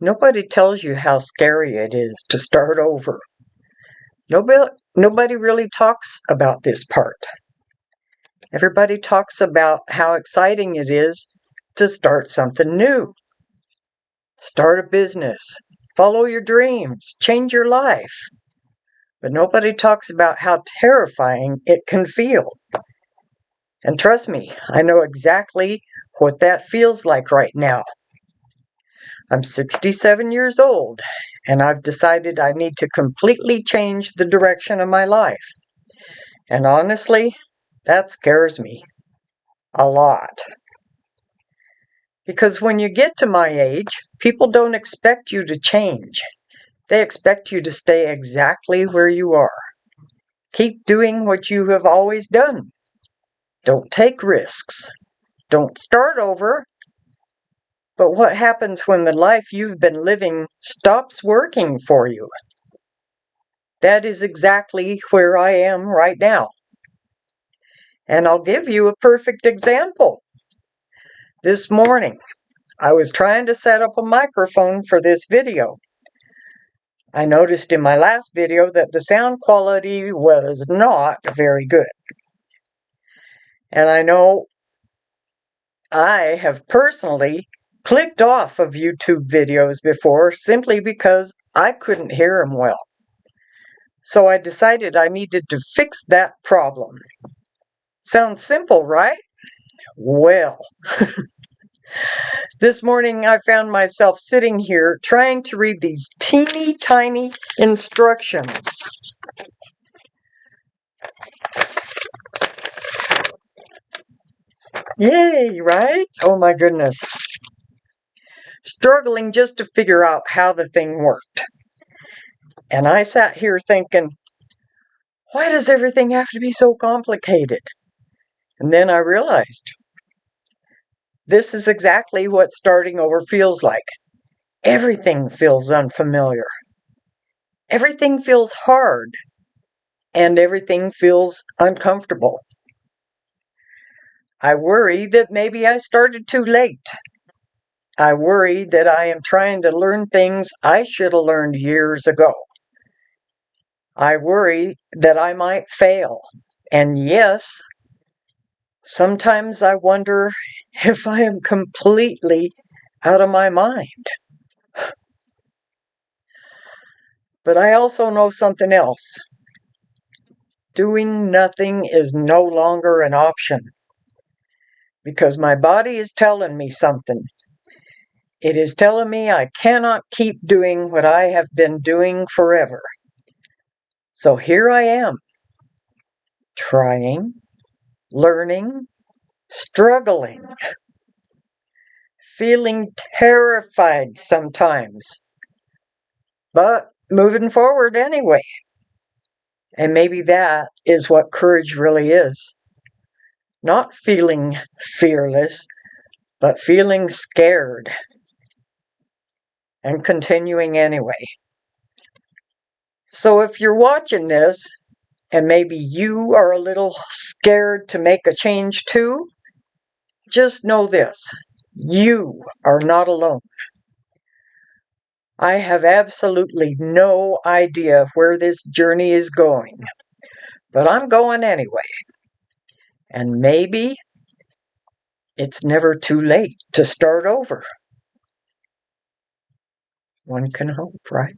Nobody tells you how scary it is to start over. Nobody really talks about this part. Everybody talks about how exciting it is to start something new. Start a business, follow your dreams, change your life. But nobody talks about how terrifying it can feel. And trust me, I know exactly what that feels like right now. I'm 67 years old, and I've decided I need to completely change the direction of my life. And honestly, that scares me a lot. Because when you get to my age, people don't expect you to change. They expect you to stay exactly where you are. Keep doing what you have always done. Don't take risks. Don't start over. But what happens when the life you've been living stops working for you? That is exactly where I am right now. And I'll give you a perfect example. This morning, I was trying to set up a microphone for this video. I noticed in my last video that the sound quality was not very good. And I know I have personally clicked off of YouTube videos before simply because I couldn't hear them well. So I decided I needed to fix that problem. Sounds simple, right? Well, this morning I found myself sitting here trying to read these teeny tiny instructions. Yay, right? Oh my goodness. Struggling just to figure out how the thing worked. And I sat here thinking, why does everything have to be so complicated? And then I realized, this is exactly what starting over feels like. Everything feels unfamiliar. Everything feels hard. And everything feels uncomfortable. I worry that maybe I started too late. I worry that I am trying to learn things I should have learned years ago. I worry that I might fail. And yes, sometimes I wonder if I am completely out of my mind. But I also know something else. Doing nothing is no longer an option. Because my body is telling me something. It is telling me I cannot keep doing what I have been doing forever. So here I am, trying, learning, struggling, feeling terrified sometimes, but moving forward anyway. And maybe that is what courage really is. Not feeling fearless, but feeling scared and continuing anyway. So if you're watching this, and maybe you are a little scared to make a change too, just know this, you are not alone. I have absolutely no idea where this journey is going, but I'm going anyway. And maybe it's never too late to start over. One can hope, right?